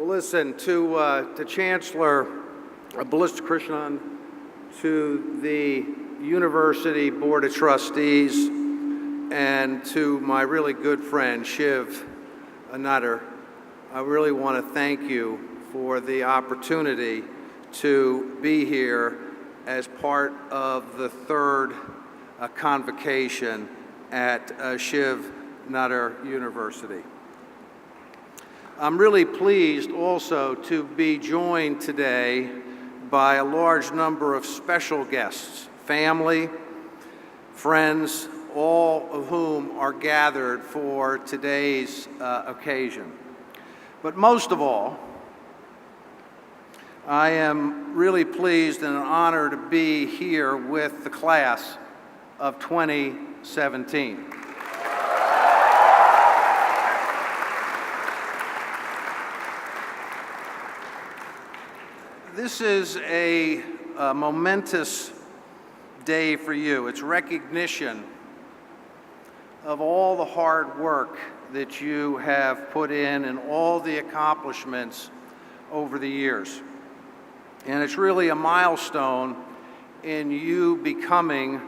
Well, listen, to Chancellor Krishnan, to the University Board of Trustees, and to my really good friend, Shiv Nadar, I really want to thank you for the opportunity to be here as part of the third convocation at Shiv Nadar University. I'm really pleased also to be joined today by a large number of special guests, family, friends, all of whom are gathered for today's occasion. But most of all, I am really pleased and an honor to be here with the class of 2017. This is a momentous day for you. It's recognition of all the hard work that you have put in and all the accomplishments over the years. And it's really a milestone in you becoming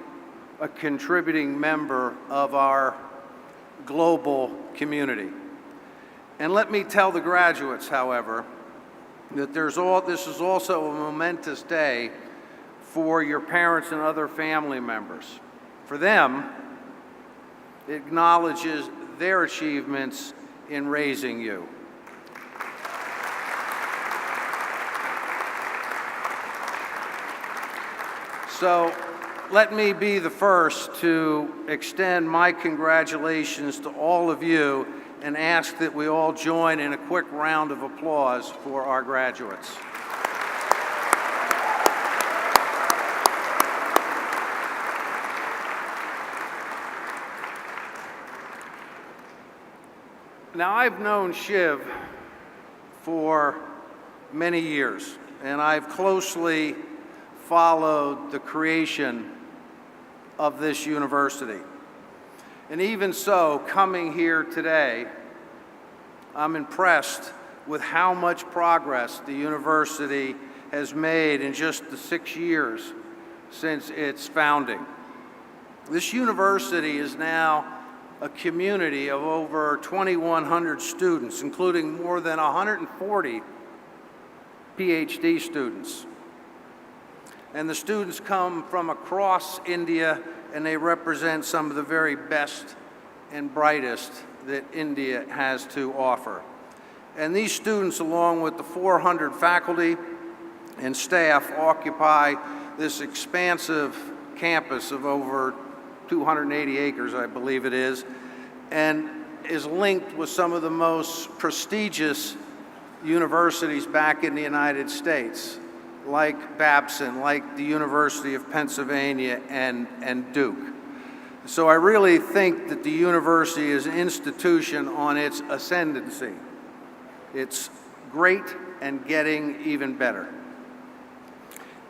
a contributing member of our global community. And let me tell the graduates, however, that this is also a momentous day for your parents and other family members. For them, it acknowledges their achievements in raising you. So let me be the first to extend my congratulations to all of you and ask that we all join in a quick round of applause for our graduates. Now, I've known Shiv for many years, and I've closely followed the creation of this university. And even so, coming here today, I'm impressed with how much progress the university has made in just the 6 years since its founding. This university is now a community of over 2,100 students, including more than 140 PhD students. And the students come from across India, and they represent some of the very best and brightest that India has to offer. And these students, along with the 400 faculty and staff, occupy this expansive campus of over 280 acres, I believe it is, and is linked with some of the most prestigious universities back in the United States, like Babson, like the University of Pennsylvania, and Duke. So I really think that the university is an institution on its ascendancy. It's great and getting even better.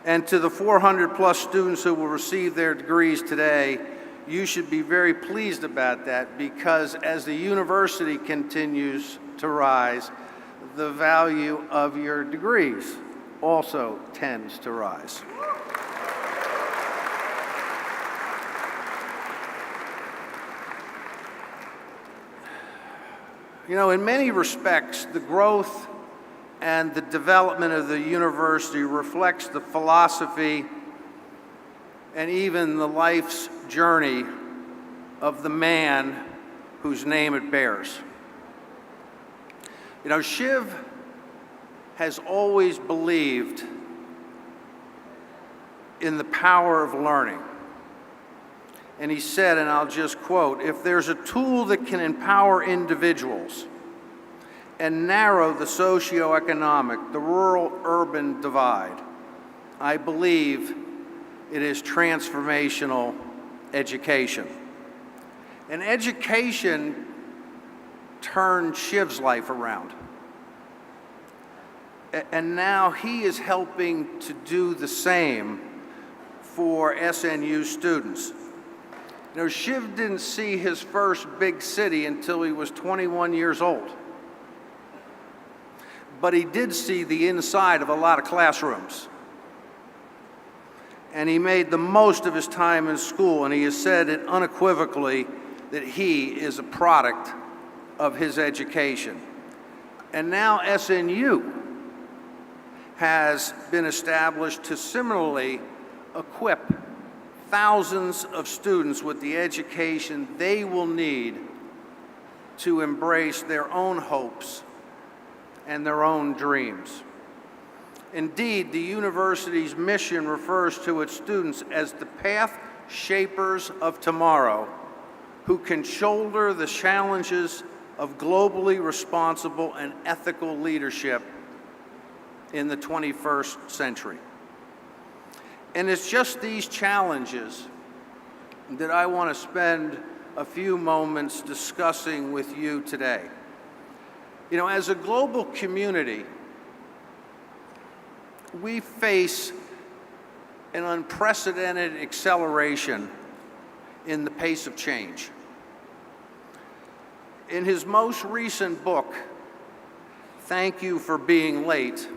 And to the 400 plus students who will receive their degrees today, you should be very pleased about that, because as the university continues to rise, the value of your degrees also tends to rise. You know, in many respects, the growth and the development of the university reflects the philosophy and even the life's journey of the man whose name it bears. You know, Shiv has always believed in the power of learning. And he said, and I'll just quote, "If there's a tool that can empower individuals and narrow the socioeconomic, the rural-urban divide, I believe it is transformational education." And education turned Shiv's life around. And now he is helping to do the same for SNU students. You know, Shiv didn't see his first big city until he was 21 years old. but he did see the inside of a lot of classrooms. And he made the most of his time in school, and he has said it unequivocally that he is a product of his education. And now SNU has been established to similarly equip thousands of students with the education they will need to embrace their own hopes and their own dreams. Indeed, the university's mission refers to its students as the path shapers of tomorrow, who can shoulder the challenges of globally responsible and ethical leadership in the 21st century. And it's just these challenges that I want to spend a few moments discussing with you today. You know, as a global community, we face an unprecedented acceleration in the pace of change. In his most recent book, Thank You for Being Late,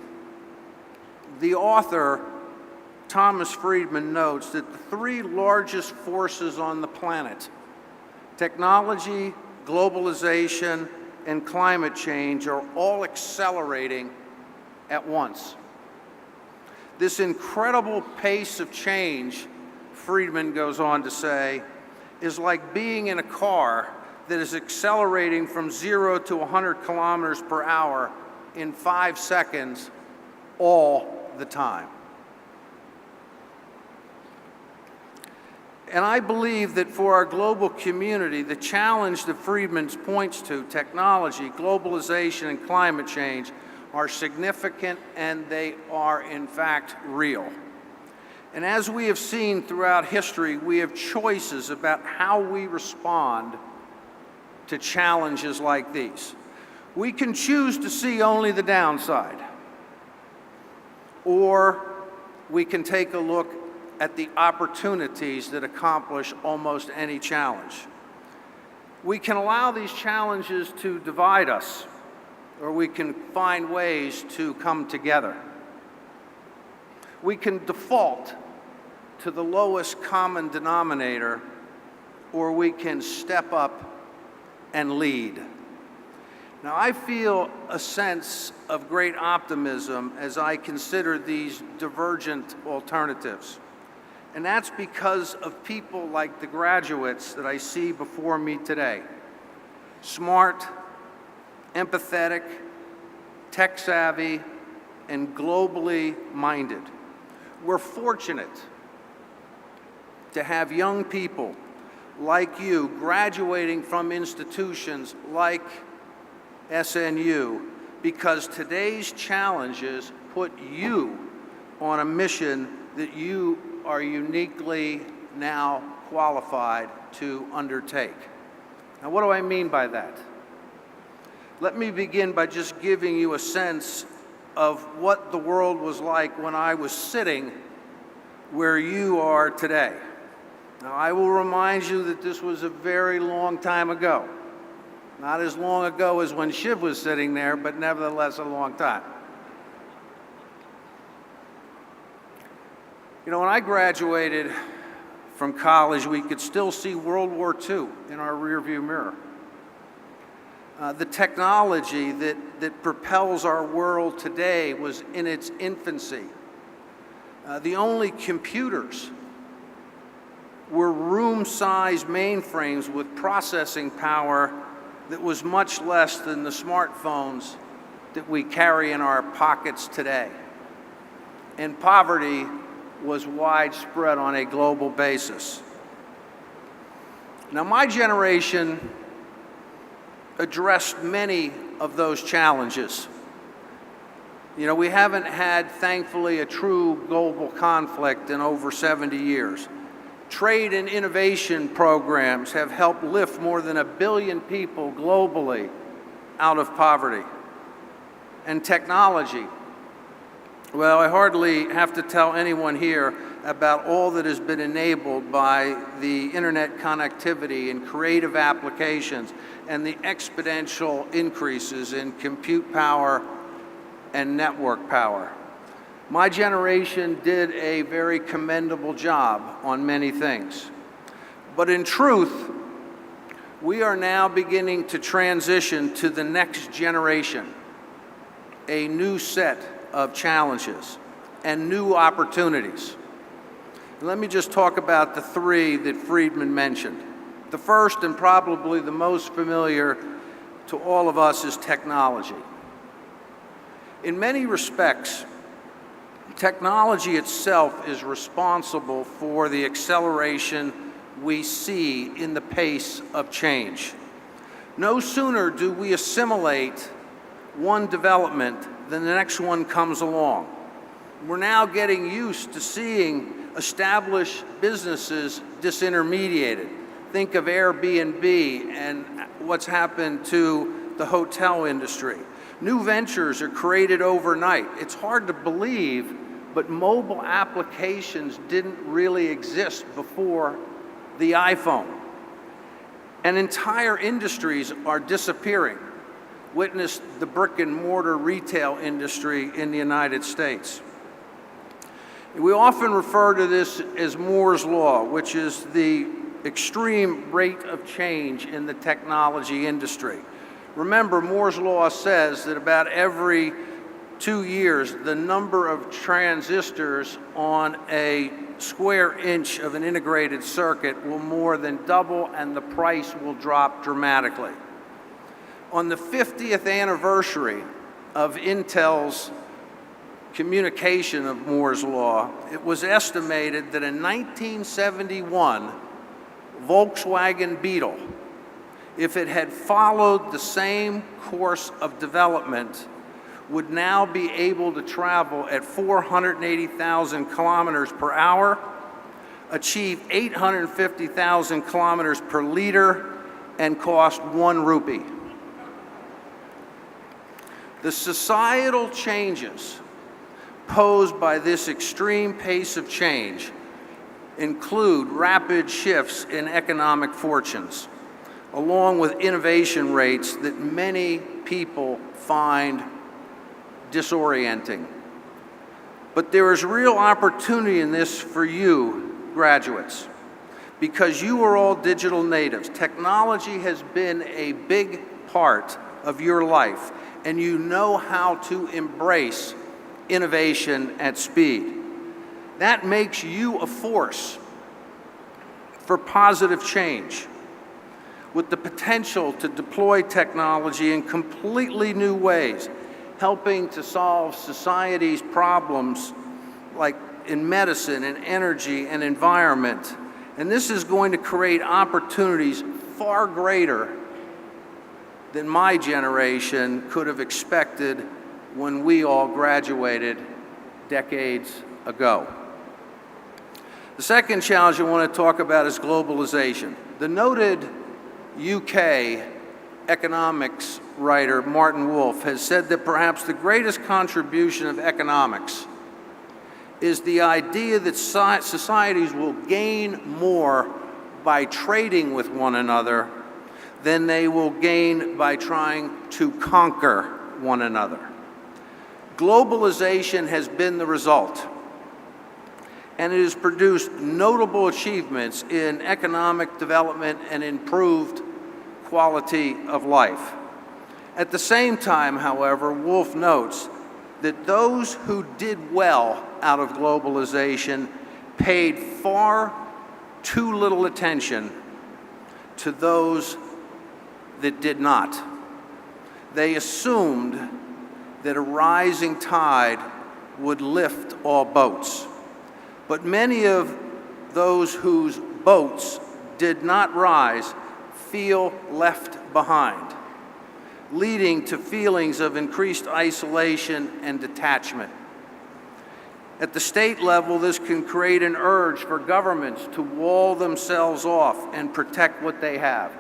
the author, Thomas Friedman, notes that the three largest forces on the planet, technology, globalization, and climate change, are all accelerating at once. This incredible pace of change, Friedman goes on to say, is like being in a car that is accelerating from 0 to 100 kilometers per hour in 5 seconds all the time. And I believe that for our global community, the challenge that Friedman points to, technology, globalization, and climate change, are significant, and they are in fact real. And as we have seen throughout history, we have choices about how we respond to challenges like these. We can choose to see only the downside, or we can take a look at the opportunities that accomplish almost any challenge. We can allow these challenges to divide us, or we can find ways to come together. We can default to the lowest common denominator, or we can step up and lead. Now, I feel a sense of great optimism as I consider these divergent alternatives. And that's because of people like the graduates that I see before me today. Smart, empathetic, tech-savvy, and globally minded. We're fortunate to have young people like you graduating from institutions like SNU, because today's challenges put you on a mission that you are uniquely now qualified to undertake. Now, what do I mean by that? Let me begin by just giving you a sense of what the world was like when I was sitting where you are today. Now, I will remind you that this was a very long time ago. Not as long ago as when Shiv was sitting there, but nevertheless a long time. You know, when I graduated from college, we could still see World War II in our rearview mirror. The technology that propels our world today was in its infancy. The only computers were room-sized mainframes with processing power that was much less than the smartphones that we carry in our pockets today. And poverty was widespread on a global basis. Now, my generation addressed many of those challenges. You know, we haven't had, thankfully, a true global conflict in over 70 years. Trade and innovation programs have helped lift more than 1 billion people globally out of poverty. And technology, well, I hardly have to tell anyone here about all that has been enabled by the internet connectivity and creative applications and the exponential increases in compute power and network power. My generation did a very commendable job on many things. But in truth, we are now beginning to transition to the next generation, a new set of challenges and new opportunities. Let me just talk about the three that Friedman mentioned. The first, and probably the most familiar to all of us, is technology. In many respects, technology itself is responsible for the acceleration we see in the pace of change. No sooner do we assimilate one development than the next one comes along. We're now getting used to seeing established businesses disintermediated. Think of Airbnb and what's happened to the hotel industry. New ventures are created overnight. It's hard to believe, but mobile applications didn't really exist before the iPhone. And entire industries are disappearing. Witness the brick and mortar retail industry in the United States. We often refer to this as Moore's Law, which is the extreme rate of change in the technology industry. Remember, Moore's Law says that about every 2 years, the number of transistors on a square inch of an integrated circuit will more than double and the price will drop dramatically. On the 50th anniversary of Intel's communication of Moore's Law, it was estimated that in 1971, Volkswagen Beetle, if it had followed the same course of development, would now be able to travel at 480,000 kilometers per hour, achieve 850,000 kilometers per liter, and cost 1 rupee. The societal changes posed by this extreme pace of change include rapid shifts in economic fortunes, along with innovation rates that many people find disorienting. But there is real opportunity in this for you, graduates, because you are all digital natives. Technology has been a big part of your life, and you know how to embrace innovation at speed. That makes you a force for positive change, with the potential to deploy technology in completely new ways, helping to solve society's problems like in medicine and energy and environment. And this is going to create opportunities far greater than my generation could have expected when we all graduated decades ago. The second challenge I want to talk about is globalization. The noted UK economics writer Martin Wolf has said that perhaps the greatest contribution of economics is the idea that societies will gain more by trading with one another than they will gain by trying to conquer one another. Globalization has been the result, and it has produced notable achievements in economic development and improved quality of life. At the same time, however, Wolf notes that those who did well out of globalization paid far too little attention to those that did not. They assumed that a rising tide would lift all boats. But many of those whose boats did not rise feel left behind, leading to feelings of increased isolation and detachment. At the state level, this can create an urge for governments to wall themselves off and protect what they have.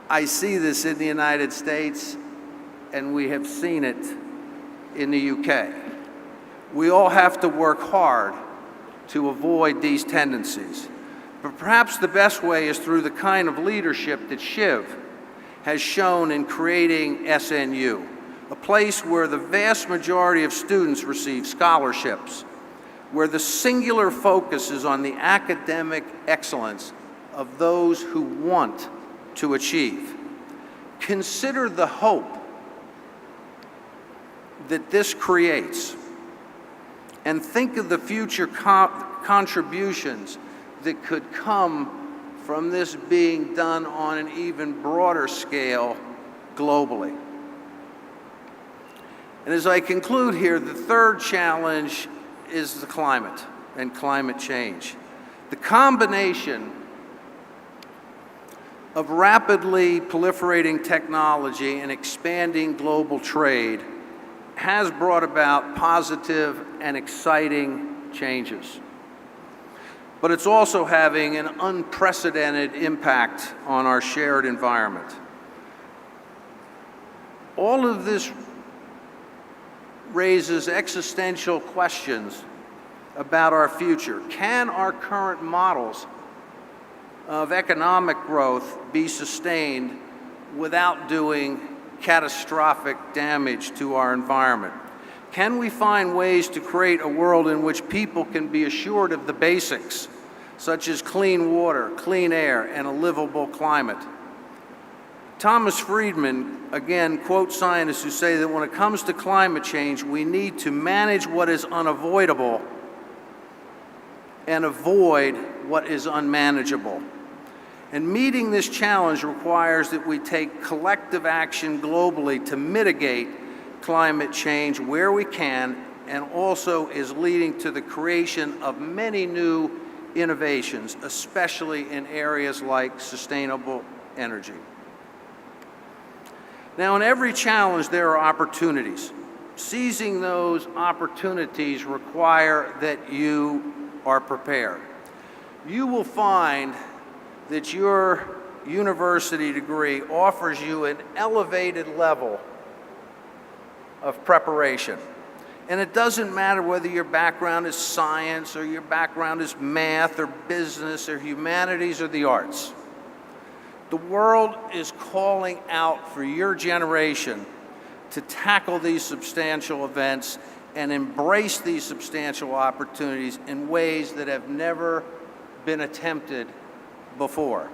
I see this in the United States, and we have seen it in the UK. We all have to work hard to avoid these tendencies. But perhaps the best way is through the kind of leadership that Shiv has shown in creating SNU, a place where the vast majority of students receive scholarships, where the singular focus is on the academic excellence of those who want to achieve. Consider the hope that this creates, and think of the future contributions that could come from this being done on an even broader scale globally. And as I conclude here, the third challenge is the climate and climate change. The combination of rapidly proliferating technology and expanding global trade has brought about positive and exciting changes. But it's also having an unprecedented impact on our shared environment. All of this raises existential questions about our future. Can our current models of economic growth be sustained without doing catastrophic damage to our environment? Can we find ways to create a world in which people can be assured of the basics, such as clean water, clean air, and a livable climate? Thomas Friedman, again, quotes scientists who say that when it comes to climate change, we need to manage what is unavoidable and avoid what is unmanageable. And meeting this challenge requires that we take collective action globally to mitigate climate change where we can, and also is leading to the creation of many new innovations, especially in areas like sustainable energy. Now, in every challenge, there are opportunities. Seizing those opportunities require that you are prepared. You will find that your university degree offers you an elevated level of preparation. And it doesn't matter whether your background is science or your background is math or business or humanities or the arts. The world is calling out for your generation to tackle these substantial events and embrace these substantial opportunities in ways that have never been attempted before.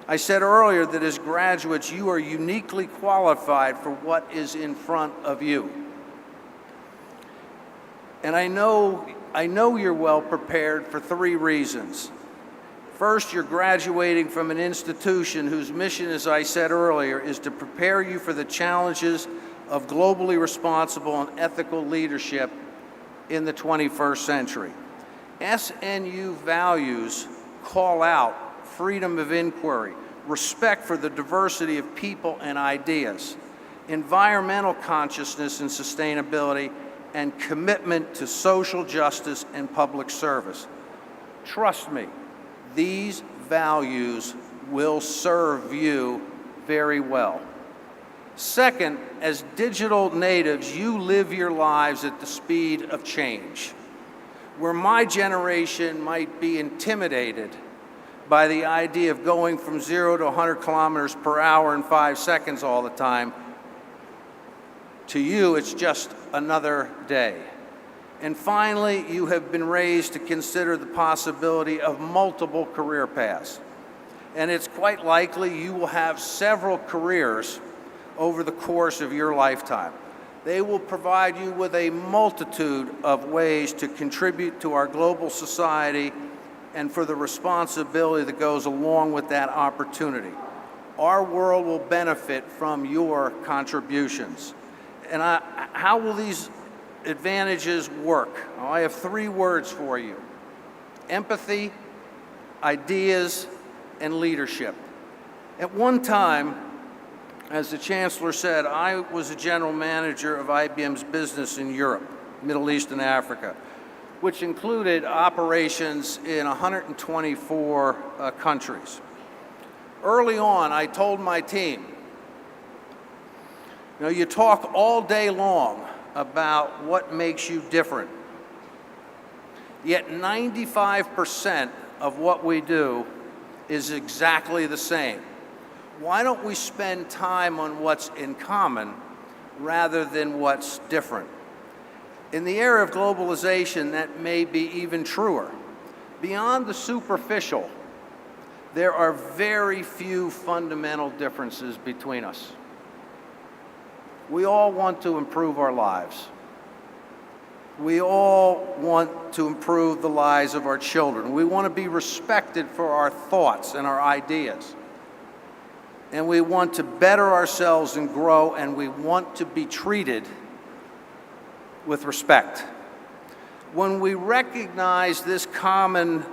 I said earlier that as graduates, you are uniquely qualified for what is in front of you. And I know you're well prepared for three reasons. First, you're graduating from an institution whose mission, as I said earlier, is to prepare you for the challenges of globally responsible and ethical leadership in the 21st century. SNU values call out freedom of inquiry, respect for the diversity of people and ideas, environmental consciousness and sustainability, and commitment to social justice and public service. Trust me, these values will serve you very well. Second, as digital natives, you live your lives at the speed of change. Where my generation might be intimidated by the idea of going from 0 to 100 kilometers per hour in 5 seconds all the time, to you, it's just another day. And finally, you have been raised to consider the possibility of multiple career paths. And it's quite likely you will have several careers over the course of your lifetime. They will provide you with a multitude of ways to contribute to our global society and for the responsibility that goes along with that opportunity. Our world will benefit from your contributions. And how will these advantages work? Well, I have 3 words for you: empathy, ideas, and leadership. At one time, as the Chancellor said, I was a general manager of IBM's business in Europe, Middle East, and Africa, which included operations in 124 countries. Early on, I told my team, you talk all day long about what makes you different, yet 95% of what we do is exactly the same. Why don't we spend time on what's in common rather than what's different. In the era of globalization, that may be even truer. Beyond the superficial, there are very few fundamental differences between us. We all want to improve our lives. We all want to improve the lives of our children. We want to be respected for our thoughts and our ideas. And we want to better ourselves and grow, and we want to be treated with respect. When we recognize these common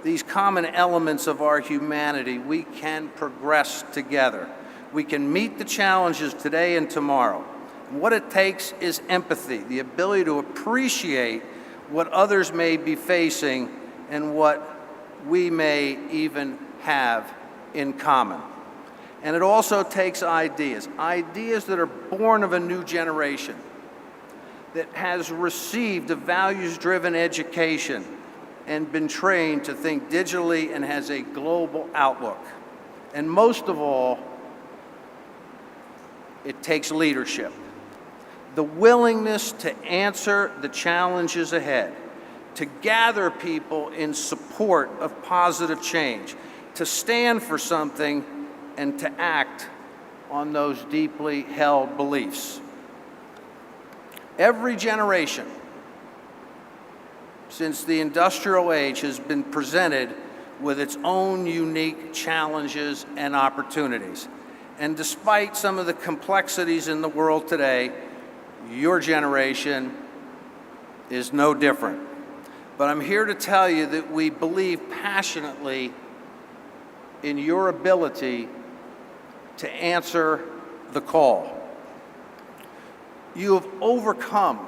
elements of our humanity, we can progress together. We can meet the challenges today and tomorrow. And what it takes is empathy, the ability to appreciate what others may be facing and what we may even have in common. And it also takes ideas that are born of a new generation that has received a values-driven education and been trained to think digitally and has a global outlook. And most of all, it takes leadership. The willingness to answer the challenges ahead, to gather people in support of positive change, to stand for something and to act on those deeply held beliefs. Every generation since the industrial age has been presented with its own unique challenges and opportunities. And despite some of the complexities in the world today, your generation is no different. But I'm here to tell you that we believe passionately in your ability to answer the call. You have overcome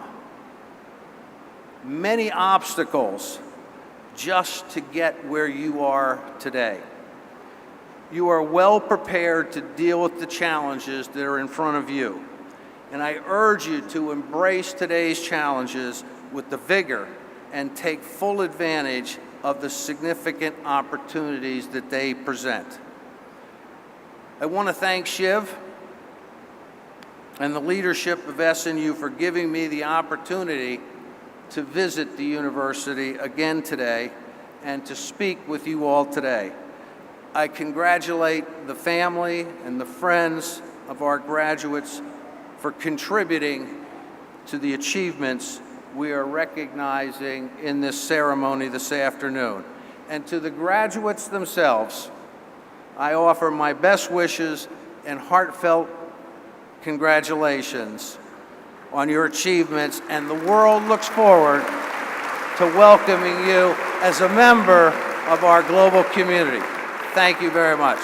many obstacles just to get where you are today. You are well prepared to deal with the challenges that are in front of you. And I urge you to embrace today's challenges with the vigor and take full advantage of the significant opportunities that they present. I want to thank Shiv and the leadership of SNU for giving me the opportunity to visit the university again today and to speak with you all today. I congratulate the family and the friends of our graduates for contributing to the achievements we are recognizing in this ceremony this afternoon. And to the graduates themselves, I offer my best wishes and heartfelt congratulations on your achievements, and the world looks forward to welcoming you as a member of our global community. Thank you very much.